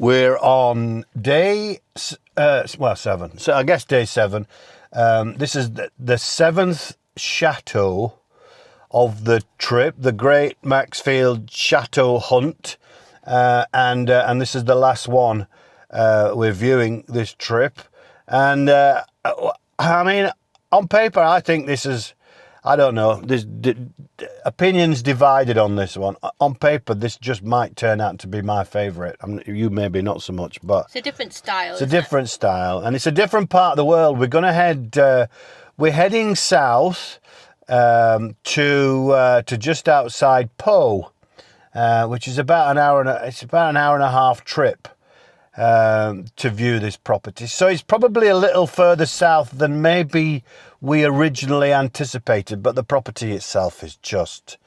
We're on day, 7. So I guess day 7. This is the 7th chateau of the trip, the Great Maxfield Chateau Hunt. And this is the last one we're viewing this trip. And I mean, on paper, I think this is, I don't know, there's opinions divided on this one. On paper, this just might turn out to be my favourite. You maybe not so much, but it's a different style. It's a different style, and it's a different part of the world. We're going to head. We're heading south to just outside Pau, which is about an hour and a half trip to view this property. So it's probably a little further south than maybe we originally anticipated, but the property itself is just,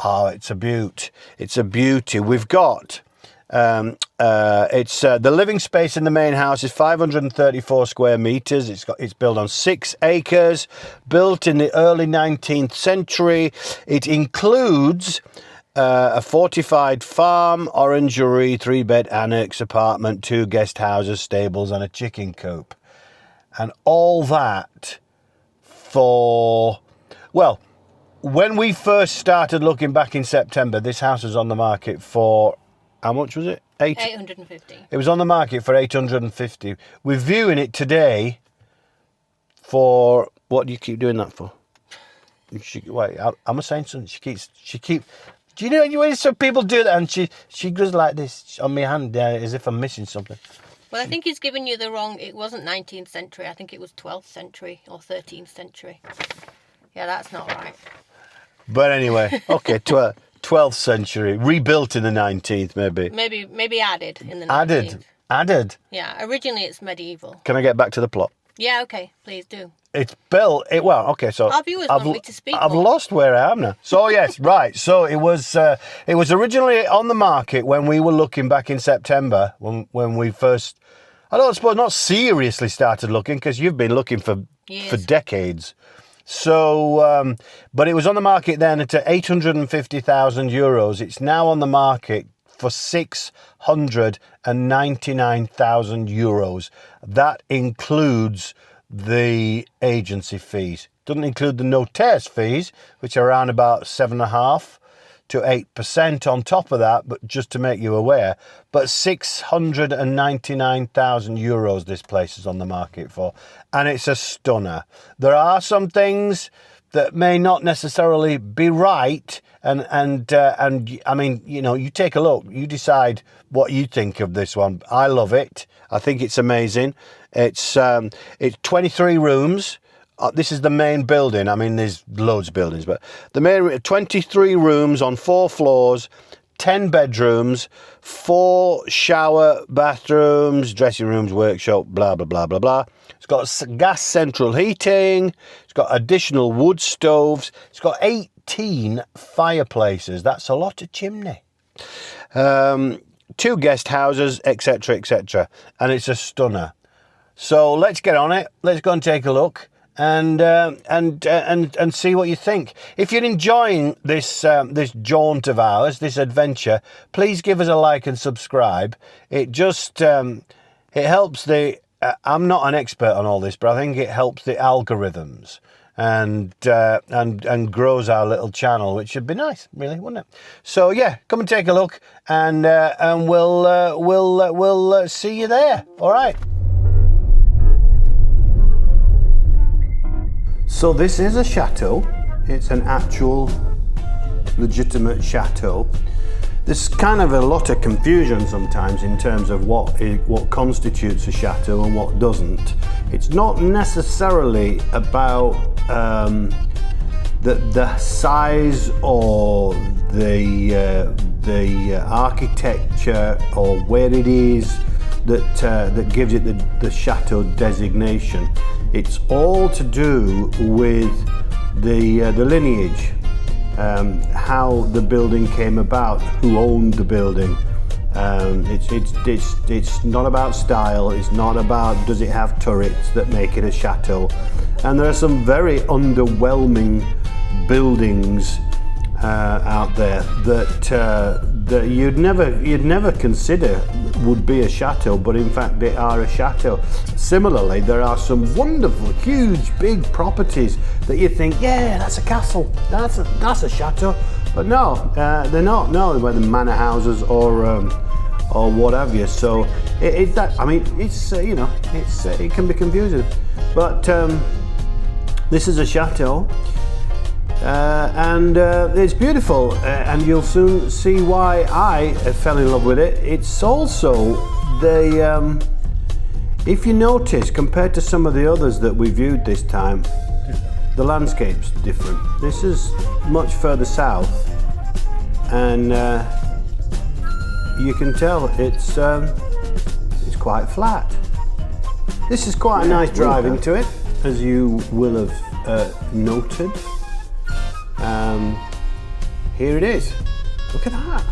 it's a beaut. It's a beauty. We've got, the living space in the main house is 534 square meters. It's built on 6 acres, built in the early 19th century. It includes a fortified farm, orangery, 3-bed annex apartment, 2 guest houses, stables, and a chicken coop. And all that for, well, when we first started looking back in September, this house was on the market for, how much was it? 850. It was on the market for 850. We're viewing it today for, what do you keep doing that for? Wait, am I saying something? She keeps. Do you know when some people do that and she goes like this on my hand as if I'm missing something? Well, I think he's given you the wrong. It wasn't 19th century. I think it was 12th century or 13th century. Yeah, that's not right. But anyway, okay, 12th century, rebuilt in the 19th, maybe. Maybe added in the 19th. Added. Yeah, originally it's medieval. Can I get back to the plot? Yeah, okay, please do. It's built. So our viewers want me to speak. I've lost where I am now. So yes, right. So it was originally on the market when we were looking back in September when we first, I don't suppose not seriously started looking, because you've been looking for decades. So, but it was on the market then at 850,000 euros. It's now on the market for 699,000 euros. That includes the agency fees. Doesn't include the notaires fees, which are around about 7.5% to 8% on top of that, but just to make you aware. But 699,000 euros this place is on the market for, and it's a stunner. There are some things that may not necessarily be right, and I mean, you know, you take a look, you decide what you think of this one. I love it. I think it's amazing. It's 23 rooms. This is the main building. I mean, there's loads of buildings, but the main 23 rooms on 4 floors, 10 bedrooms, 4 shower bathrooms, dressing rooms, workshop, blah, blah, blah, blah, blah. It's got gas central heating. It's got additional wood stoves. It's got 18 fireplaces. That's a lot of chimney. 2 guest houses, etc., etc. And it's a stunner. So let's get on it. Let's go and take a look and see what you think. If you're enjoying this jaunt of ours, this adventure, please give us a like and subscribe. It just it helps the. I'm not an expert on all this, but I think it helps the algorithms and grows our little channel, which should be nice, really, wouldn't it? So yeah, come and take a look, and we'll see you there. All right. So this is a chateau. It's an actual legitimate chateau. There's kind of a lot of confusion sometimes in terms of what constitutes a chateau and what doesn't. It's not necessarily about the size or the architecture or where it is that gives it the chateau designation. It's all to do with the lineage. How the building came about, who owned the building. It's not about style, it's not about does it have turrets that make it a chateau. And there are some very underwhelming buildings out there that you'd never consider would be a chateau, but in fact they are a chateau. Similarly, there are some wonderful, huge, big properties that you think, yeah, that's a castle, that's a chateau, but no, they're not. No, they're manor houses or what have you. So it can be confusing, but this is a chateau. And it's beautiful, and you'll soon see why I fell in love with it. It's also if you notice, compared to some of the others that we viewed this time, the landscape's different. This is much further south, and you can tell it's quite flat. This is quite a nice drive into it, as you will have noted. Here it is. Look at that.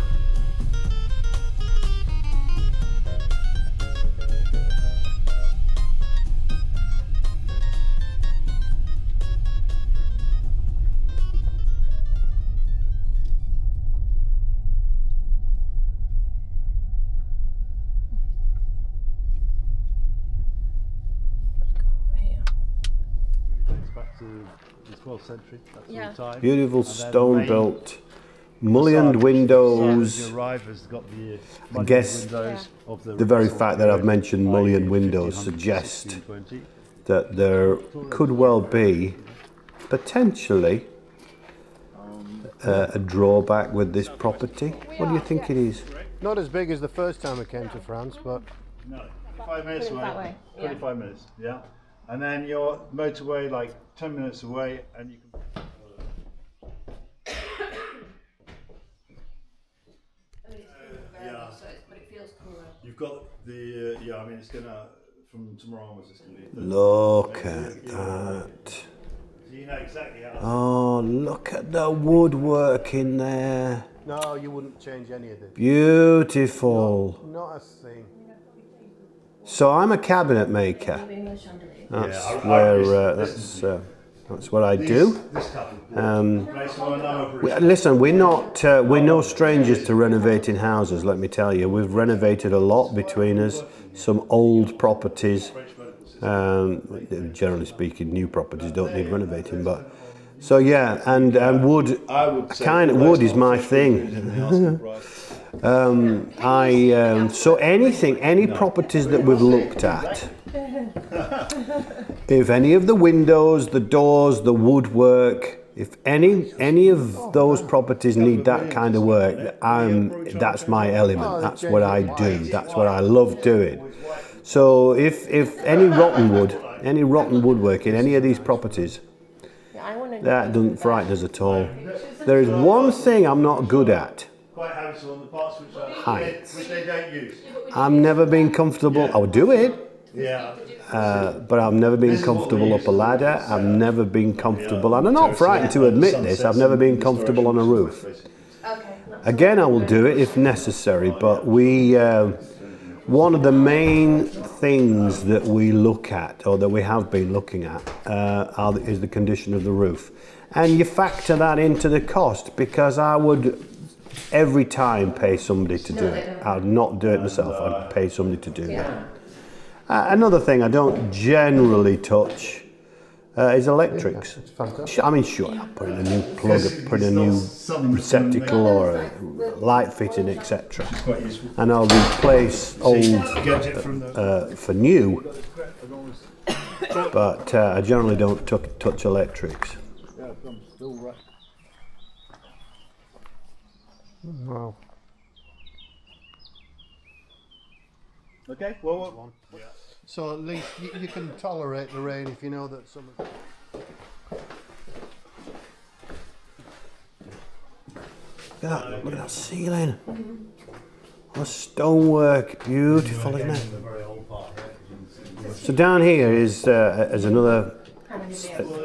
Back to the 12th century. That's all the time. Beautiful stone built, mullioned windows. You arrive has got the I guess windows of the very fact that I've mentioned mullioned windows suggests that there could well be potentially a drawback with this property. What do you think it is? Not as big as the first time I came to France, but no, 5 minutes Put it that away. way, yeah. 25 minutes, yeah. And then your motorway like 10 minutes away, and you can. But it feels cooler. You've got the I mean, it's gonna from tomorrow onwards. It's gonna be. look at that. So you know exactly how. Oh, look at the woodwork in there. No, you wouldn't change any of this. Beautiful. Not a thing. So I'm a cabinet maker. That's where that's what I do. Listen, we're no strangers to renovating houses. Let me tell you, we've renovated a lot between us. Some old properties, generally speaking, new properties don't need renovating. But so yeah, and wood. Wood is my thing. So any properties that we've looked at, if any of the windows, the doors, the woodwork, if any of those properties need that kind of work, that's my element. That's what I do. That's what I love doing. So if any rotten woodwork in any of these properties, that doesn't frighten us at all. There is one thing I'm not good at. Quite habitual on the parts Heights. which they don't use. I've never been comfortable. I would do it, Yeah. but I've never been comfortable up a ladder. I've never been comfortable, and I'm not frightened to admit this, I've never been comfortable on a roof. Again, I will do it if necessary, but one of the main things that we look at, or that we have been looking at, is the condition of the roof. And you factor that into the cost, because I would every time pay somebody to do it. I'd not do it myself, I'd pay somebody to do that. Another thing I don't generally touch is electrics. I mean, sure, I'll put in a new plug, put in a new receptacle or a light fitting, etc. And I'll replace old for new, but I generally don't touch electrics. Wow. Okay. Well. So at least you can tolerate the rain if you know that some of Look at that ceiling. The stonework, beautiful, isn't it? So down here is another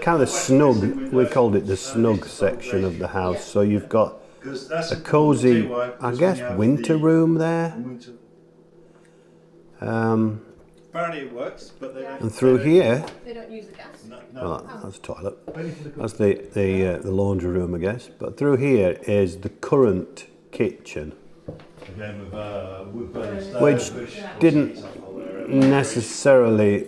kind of the snug. We called it the snug section of the house. So you've got a cosy, I guess, winter room there. Apparently it works, but they don't. And through here, They don't use the gas. oh, that's the toilet. That's the laundry room, I guess. But through here is the current kitchen. Again with burning stove, which didn't necessarily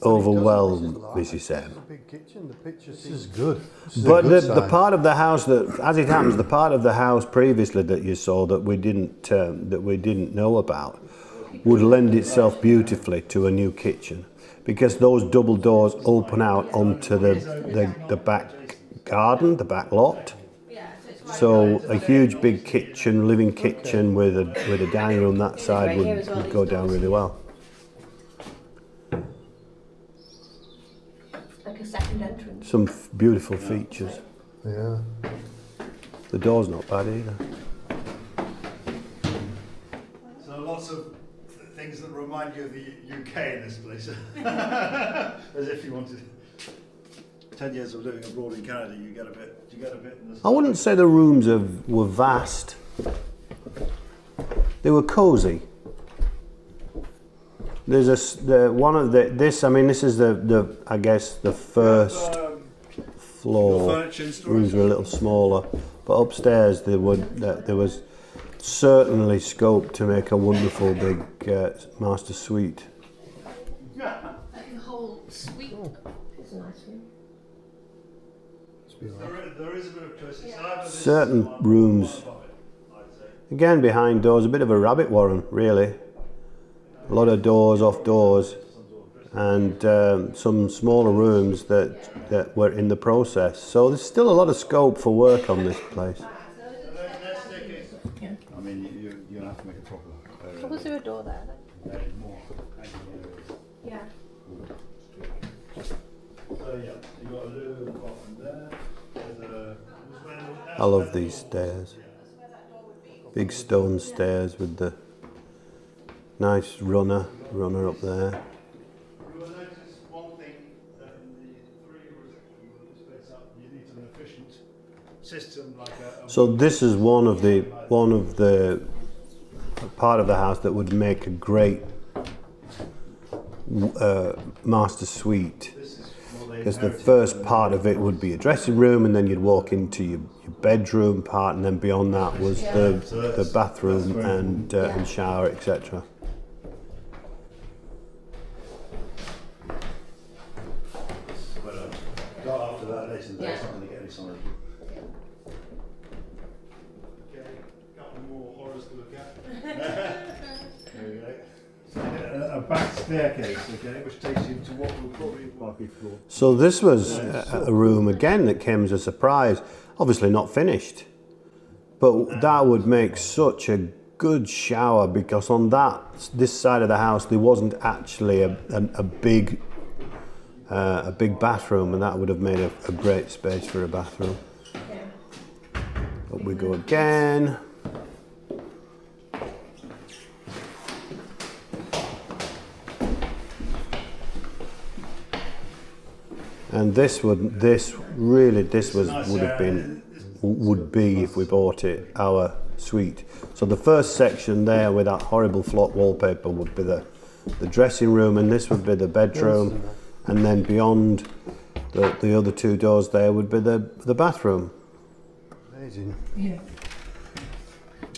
overwhelm Mrs. Sam. Big kitchen. The picture. This is good. This is a But good the sign. part of the house that, as it happens, the part of the house previously that you saw that we didn't know about, would lend itself beautifully to a new kitchen, because those double doors open out onto the back garden, the back lot. So a huge big kitchen, living kitchen with a dining room that side would go down really well. Like a second entrance. Some beautiful features. Yeah. The door's not bad either. So lots of things that remind you of the UK in this place. As if you wanted 10 years of living abroad in Canada, you get a bit in this. I wouldn't say the rooms were vast. They were cosy. There's this is I guess the first floor. Furniture and storage. Rooms were a little smaller, but upstairs there was certainly scope to make a wonderful big master suite. The whole suite is a nice room. There is a bit of choice. Certain rooms, again behind doors, a bit of a rabbit warren, really. A lot of doors off doors, and some smaller rooms that were in the process. So there's still a lot of scope for work on this place. I mean, you're gonna have to make a proper. So was there a door there then? More. Yeah. So yeah, you got a little bottom there. I love these stairs. Big stone stairs with the nice runner up there. You will notice one thing that in the 3 reception space up, you need an efficient system like a. So this is one of the part of the house that would make a great master suite. Because the first part of it would be a dressing room, and then you'd walk into your bedroom part, and then beyond that was the bathroom and shower, etc. Got after that later in the day, it's not going to get any solid. Okay, a couple more horrors to look at. There we go. So a back staircase, okay, which takes you to what will probably be floor. So this was a room again that came as a surprise. Obviously not finished, but that would make such a good shower, because on this side of the house there wasn't actually a big bathroom, and that would have made a great space for a bathroom. Up we go again. And would be, if we bought it, our suite. So the first section there with that horrible flock wallpaper would be the dressing room, and this would be the bedroom, and then beyond the other 2 doors there would be the bathroom. Amazing. Yeah.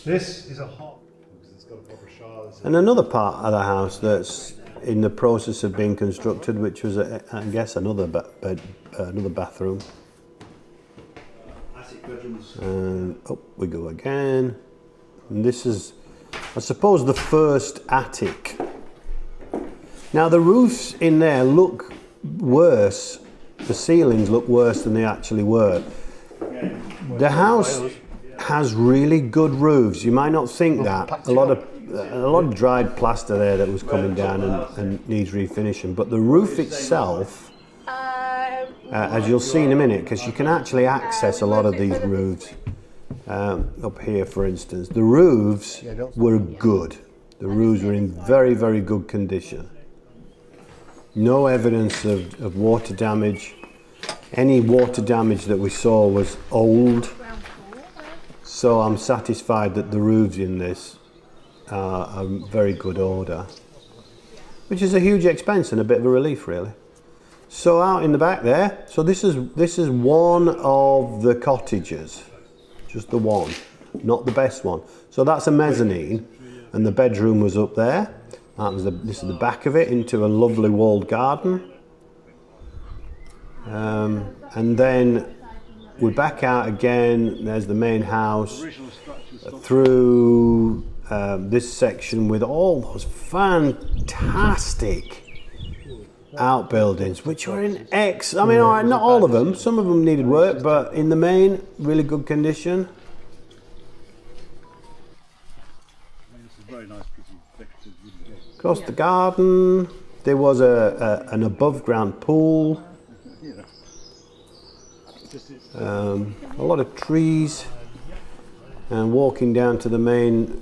This is a hot, because it's got a proper shower. And another part of the house that's in the process of being constructed, which was, I guess, another bathroom. Attic bedrooms. And up we go again. And this is, I suppose, the first attic. Now the roofs in there look worse. The ceilings look worse than they actually were. The house has really good roofs. You might not think that. A lot of dried plaster there that was coming down and needs refinishing. But the roof itself, as you'll see in a minute, because you can actually access a lot of these roofs. Up here, for instance, the roofs were good. The roofs were in very, very good condition. No evidence of water damage. Any water damage that we saw was old. So I'm satisfied that the roofs in this are very good order, which is a huge expense and a bit of a relief, really. So out in the back there, so this is one of the cottages, just the one. not the best one. So that's a mezzanine, and the bedroom was up there. This is the back of it, into a lovely walled garden. And then we're back out again. There's the main house, through this section with all those fantastic outbuildings, which were in I mean, all right, not all of them. Some of them needed work, but in the main, really good condition. Very nice, pretty decorative wooden gate. Across the garden, there was an above-ground pool. Yeah. A lot of trees, and walking down to the main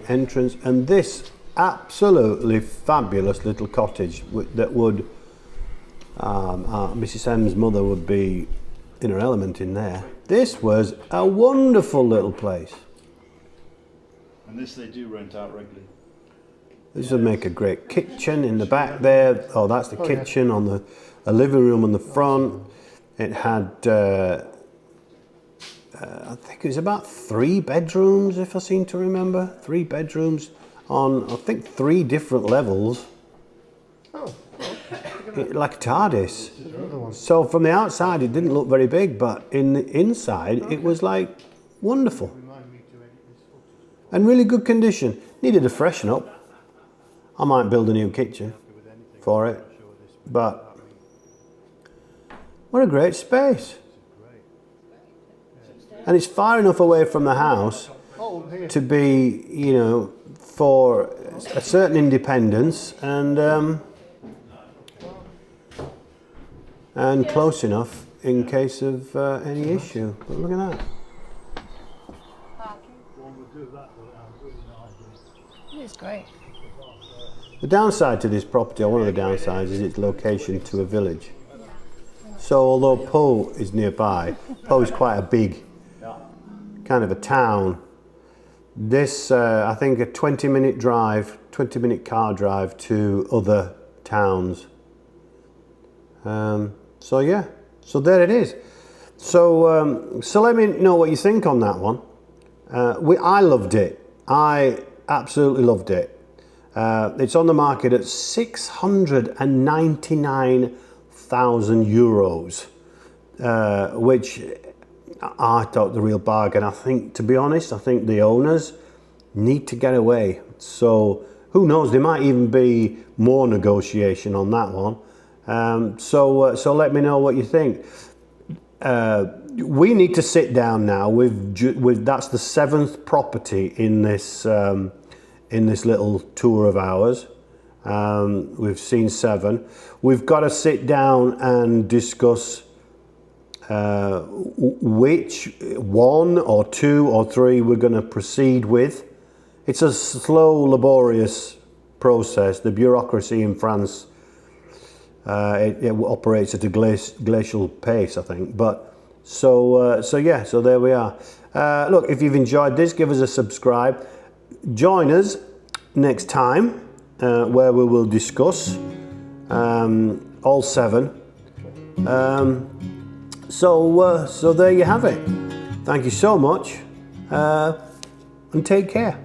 entrance, and this absolutely fabulous little cottage that would Mrs. M's mother would be in her element in there. This was a wonderful little place. And this they do rent out regularly. This would make a great kitchen in the back there. Oh, that's the kitchen on a living room on the front. It had, I think it was about 3 bedrooms, if I seem to remember. 3 bedrooms on, I think, 3 different levels. Oh, Like a TARDIS. So from the outside, it didn't look very big, but in the inside, it was like wonderful. And really good condition. Needed a freshen up. I might build a new kitchen for it, but what a great space. And it's far enough away from the house to be, you know, for a certain independence, and close enough in case of any issue. But look at that. It's great. The downside to this property, or one of the downsides, is its location to a village. So although Pau is nearby, Pau is quite a big kind of a town. This, I think, a 20-minute drive, 20-minute car drive to other towns. So yeah, so there it is. So let me know what you think on that one. I loved it. I absolutely loved it. It's on the market at 699,000 euros, which I thought the real bargain. I think, to be honest, I think the owners need to get away. So who knows? There might even be more negotiation on that one. So let me know what you think. We need to sit down now. That's the 7th property in this little tour of ours. We've seen 7. We've got to sit down and discuss which 1 or 2 or 3 we're going to proceed with. It's a slow, laborious process. The bureaucracy in France, it operates at a glacial pace, I think. But so there we are. Look, if you've enjoyed this, give us a subscribe. Join us next time, where we will discuss all 7. So there you have it. Thank you so much, and take care.